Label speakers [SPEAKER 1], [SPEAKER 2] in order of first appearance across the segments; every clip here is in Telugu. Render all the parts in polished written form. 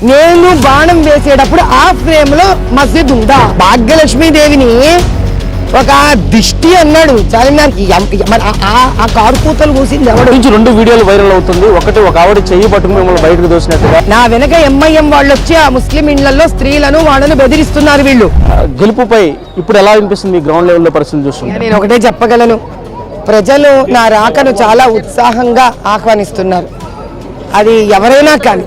[SPEAKER 1] నేను బాణం వేసేటప్పుడు ఆ ఫ్రేమ్ లో మస్జిద్ ఉందా? భాగ్యలక్ష్మీదేవిని ఒక దిష్టి అన్నాడు చార్మినార్కి. ఆ కారు కూతలు కూసింది ఎవడు?
[SPEAKER 2] నుంచి 2 వీడియోలు వైరల్ అవుతుంది. ఒకటి ఒక ఆవిడ చెయ్యి పట్టుకుని మిమ్మల్ని బయటకు దోసినట్టుగా.
[SPEAKER 1] నా వెనక ఎంఐఎం వాళ్ళు వచ్చి ఆ ముస్లిం ఇళ్లలో స్త్రీలను వాళ్ళను బెదిరిస్తున్నారు వీళ్ళు.
[SPEAKER 2] గెలుపుపై ఇప్పుడు ఎలా అనిపిస్తుంది మీ గ్రౌండ్ లెవెల్లో పరిస్థితులు చూస్తున్నారు?
[SPEAKER 1] నేను ఒకటే చెప్పగలను, ప్రజలు నా రాకను చాలా ఉత్సాహంగా ఆహ్వానిస్తున్నారు. అది ఎవరైనా కానీ,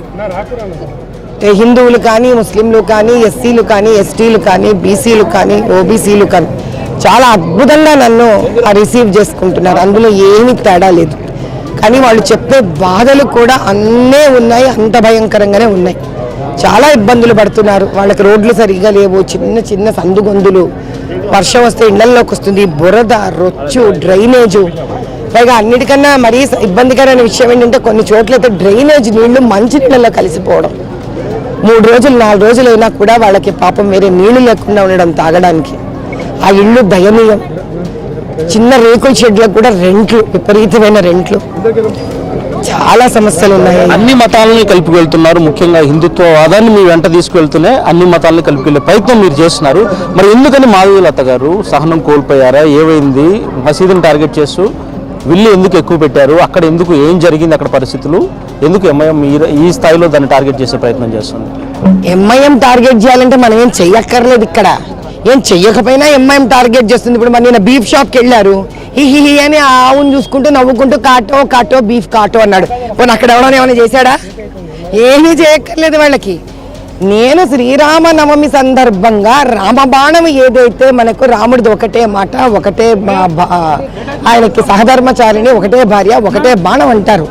[SPEAKER 1] హిందువులు కానీ, ముస్లింలు కానీ, ఎస్సీలు కానీ, ఎస్టీలు కానీ, బీసీలు కానీ, ఓబీసీలు కానీ చాలా అద్భుతంగా నన్ను రిసీవ్ చేసుకుంటున్నారు. అందులో ఏమీ తేడా లేదు. కానీ వాళ్ళు చెప్పే బాధలు కూడా అన్నే ఉన్నాయి, అంత భయంకరంగానే ఉన్నాయి. చాలా ఇబ్బందులు పడుతున్నారు. వాళ్ళకి రోడ్లు సరిగ్గా లేవు, చిన్న చిన్న సందుగొందులు, వర్షం వస్తే ఇళ్లలోకి వస్తుంది, బురద, రొచ్చు, డ్రైనేజు. పైగా అన్నిటికన్నా మరీ ఇబ్బందికరమైన విషయం ఏంటంటే కొన్ని చోట్లయితే డ్రైనేజ్ నీళ్లు మంచి నీళ్ళలో కలిసిపోవడం. 3 రోజులు 4 రోజులైనా కూడా వాళ్ళకి పాపం వేరే నీళ్లు లేకుండా ఉండడం తాగడానికి. ఆ ఇళ్ళు దయనీయం. చిన్న రేకుల షెడ్లకు కూడా రెంట్లు, విపరీతమైన రెంట్లు, చాలా సమస్యలు ఉన్నాయి.
[SPEAKER 2] అన్ని మతాలని కలిపి వెళ్తున్నారు. ముఖ్యంగా హిందుత్వవాదాన్ని మీ వెంట తీసుకువెళ్తూనే అన్ని మతాలని కలిపి వెళ్ళే ప్రయత్నం మీరు చేస్తున్నారు. మరి ఎందుకని మాధవీలత గారు సహనం కోల్పోయారా? ఏమైంది? మసీదుని టార్గెట్ చేస్తూ విల్లు ఎందుకు ఎక్కువ పెట్టారు? అక్కడ ఎందుకు ఏం జరిగింది? అక్కడ పరిస్థితులు ఎందుకు ఎంఐఎం ఈ స్థాయిలో దాన్ని టార్గెట్ చేసే ప్రయత్నం చేస్తుంది?
[SPEAKER 1] ఎంఐఎం టార్గెట్ చేయాలంటే మనం ఏం చెయ్యక్కర్లేదు. ఇక్కడ ఏం చెయ్యకపోయినా ఎంఐఎం టార్గెట్ చేస్తుంది. ఇప్పుడు మన బీఫ్ షాప్కి వెళ్ళారు, హి అని ఆవును చూసుకుంటూ నవ్వుకుంటూ కాటో బీఫ్ కాటో అన్నాడు. పోనీ అక్కడ ఎవడో ఏమైనా చేశాడా? ఏమీ చేయక్కర్లేదు వాళ్ళకి. నేను శ్రీరామనవమి సందర్భంగా రామబాణం ఏదైతే మనకు రాముడిది ఒకటే మాట, ఒకటే ఆయనకి సహధర్మచారిణి, ఒకటే భార్య, ఒకటే బాణం అంటారు.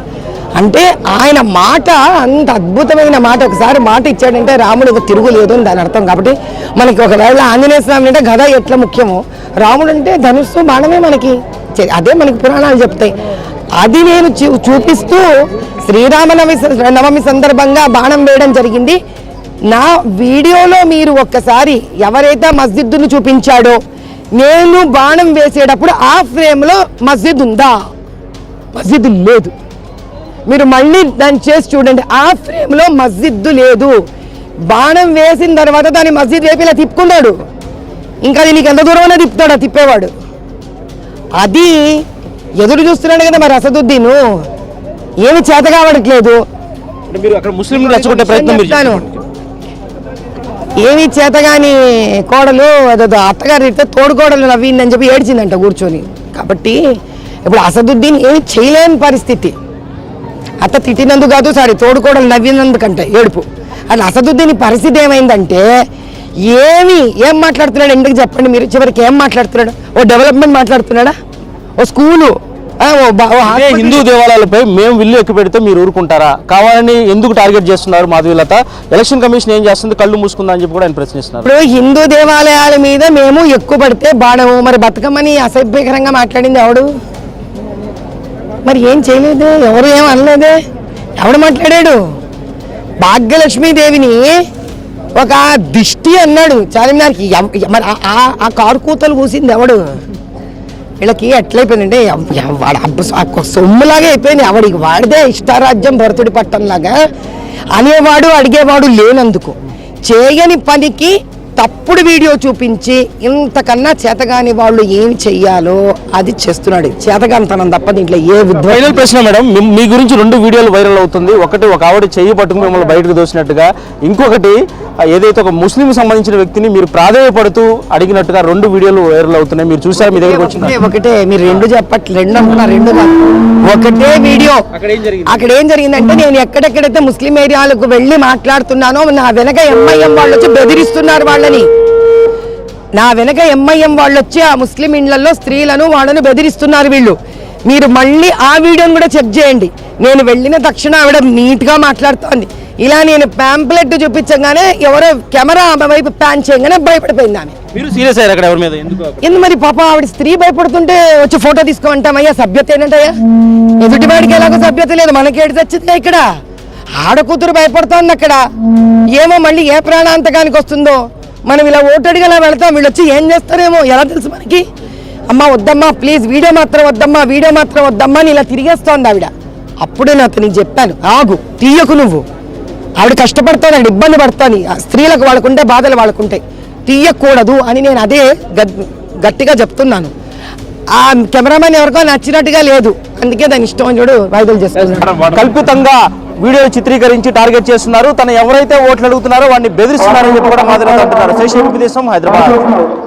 [SPEAKER 1] అంటే ఆయన మాట అంత అద్భుతమైన మాట. ఒకసారి మాట ఇచ్చాడంటే రాముడికి తిరుగులేదు అని దాని అర్థం. కాబట్టి మనకి ఒకవేళ ఆంజనేయ స్వామి అంటే గద ఎట్లా ముఖ్యమో, రాముడు అంటే ధనుస్సు బాణమే మనకి. అదే మనకి పురాణాలు చెప్తాయి. అది నేను చూపిస్తూ శ్రీరామనవమి సందర్భంగా బాణం వేయడం జరిగింది. నా వీడియోలో మీరు ఒక్కసారి ఎవరైతే మస్జిద్దును చూపించాడో, నేను బాణం వేసేటప్పుడు ఆ ఫ్రేమ్లో మస్జిద్ ఉందా? మస్జిద్ లేదు. మీరు మళ్ళీ దాన్ని చేసి చూడండి. ఆ ఫ్రేమ్లో మస్జిద్ లేదు. బాణం వేసిన తర్వాత దాన్ని మస్జిద్ వైపు ఇలా తిప్పుకున్నాడు. ఇంకా నీకు ఎంత దూరమైనా తిప్పుతాడు తిప్పేవాడు. అది ఎదురు చూస్తున్నాడు కదా మరి అసదుద్దీను. ఏమి చేత కావట్లేదు. ఏమి చేతగాని కోడలు అదో అత్తగారు ఇస్తే తోడుకోడలు నవ్విందని చెప్పి ఏడ్చిందంట కూర్చొని. కాబట్టి ఇప్పుడు అసదుద్దీన్ ఏమి చేయలేని పరిస్థితి. అత్త తిట్టినందుకు కాదు, తోడుకోడలు నవ్వినందుకంటే ఏడుపు. అట్లా అసదుద్దీన్ పరిస్థితి ఏమైందంటే ఏం మాట్లాడుతున్నాడు? ఎందుకు చెప్పండి మీరు. చివరికి ఏం మాట్లాడుతున్నాడు? ఓ డెవలప్మెంట్ మాట్లాడుతున్నాడా? ఓ స్కూలు,
[SPEAKER 2] హిందూ దేవాలయాలపై మేము విల్లు ఎక్కువ పెడితే మీరు ఊరుకుంటారా? కావాలని ఎందుకు టార్గెట్ చేస్తున్నారు మాధవీలత? ఎలక్షన్ కమిషన్ ఏం చేస్తుంది? కళ్ళు మూసుకుందా అని చెప్పి కూడా ఆయన ప్రశ్నిస్తున్నారు.
[SPEAKER 1] ఇప్పుడు హిందూ దేవాలయాల మీద మేము ఎక్కువ పడితే బాణము, మరి బతుకమ్మని అసభ్యకరంగా మాట్లాడింది ఎవడు? మరి ఏం చేయలేదు, ఎవరు ఏం అనలేదే. ఎవడు మాట్లాడాడు? భాగ్యలక్ష్మీదేవిని ఒక దిష్టి అన్నాడు చార్మినార్కి. మరి ఆ కారు కూతలు కూసింది ఎవడు? వీళ్ళకి ఎట్లయిపోయిందంటే వాడు సొమ్ములాగా అయిపోయింది. ఆవిడికి వాడిదే ఇష్టారాజ్యం, భరతుడి పట్టంలాగా. అనేవాడు అడిగేవాడు లేనందుకు చేయని పనికి తప్పుడు వీడియో చూపించి ఇంతకన్నా చేతగాని వాళ్ళు ఏమి చెయ్యాలో అది చేస్తున్నాడు. చేతగానితనం తప్ప దీంట్లో ఏ
[SPEAKER 2] ఫైనల్ ప్రశ్న మేడం, మీ గురించి 2 వీడియోలు వైరల్ అవుతుంది. ఒకటి ఒక ఆవిడ చెయ్యి పట్టుకుని మిమ్మల్ని బయటకు దోసినట్టుగా, ఇంకొకటి ఏదైతే ఒక ముస్లిం సంబంధించిన వ్యక్తిని మీరు ప్రాధాన్యపడుతూ అడిగినట్టుగా 2 వీడియోలు వైరల్ అవుతున్నాయి. మీరు చూసారు? మీ దగ్గరకు వచ్చింది
[SPEAKER 1] ఒకటే, మీరు 2 చెప్పట్లేదు, 2 అంటున్నా, 2 కాదు, ఒకటే వీడియో. అక్కడ ఏం జరిగిందంటే నేను ఎక్కడెక్కడైతే ముస్లిం ఏరియాలకు వెళ్ళి మాట్లాడుతున్నానో నా వెనక ఎంఐఎం వాళ్ళు వచ్చి బెదిరిస్తున్నారు. వాళ్ళని నా వెనక ఎంఐఎం వాళ్ళు వచ్చి ఆ ముస్లిం ఇళ్లలో స్త్రీలను వాళ్ళను బెదిరిస్తున్నారు వీళ్ళు. మీరు మళ్ళీ ఆ వీడియోని కూడా చెక్ చేయండి. నేను వెళ్ళిన తక్షణ ఆవిడ నీట్గా మాట్లాడుతోంది. ఇలా నేను ప్యాంప్లెట్ చూపించగానే ఎవరో కెమెరా ఆమె వైపు ప్యాన్ చేయగానే భయపడిపోయింది ఆమె. ఎందుకు మరి పాప ఆవిడ స్త్రీ భయపడుతుంటే వచ్చి ఫోటో తీసుకోమంటామయ్యా? సభ్యత ఏంటంటయ్యా? ఎదుటివాడికి ఎలాగో సభ్యత లేదు, మనకేడు తెచ్చిందా? ఇక్కడ ఆడకూతురు భయపడుతోంది. అక్కడ ఏమో మళ్ళీ ఏ ప్రాణాంతకానికి వస్తుందో. మనం ఇలా ఓటు అడిగేలా వెళ్తాం, వీళ్ళు వచ్చి ఏం చేస్తారేమో ఎలా తెలుసు మనకి. అమ్మ వద్దమ్మా ప్లీజ్, వీడియో మాత్రం వద్దమ్మా అని ఇలా తిరిగేస్తోంది ఆవిడ. అప్పుడే నేను అతనికి చెప్పాను, ఆగు, తీయకు నువ్వు, ఆవిడ కష్టపడుతుందండి, ఇబ్బంది పడుతుంది. స్త్రీలకు వాళ్ళకుంటే బాధలు వాళ్ళకుంటాయి, తీయకూడదు అని నేను అదే గట్టిగా చెప్తున్నాను. ఆ కెమెరామెన్ ఎవరికో నచ్చినట్టుగా లేదు, అందుకే దాని ఇష్టం చూడు వాయిదాలు చేస్తున్నారు.
[SPEAKER 2] కల్పితంగా వీడియో చిత్రీకరించి టార్గెట్ చేస్తున్నారు. తను ఎవరైతే ఓట్లు అడుగుతున్నారో వాడిని బెదిరిస్తున్నారని చెప్పి కూడా మాదిరి అంటున్నారు. శేష్, హైదరాబాద్.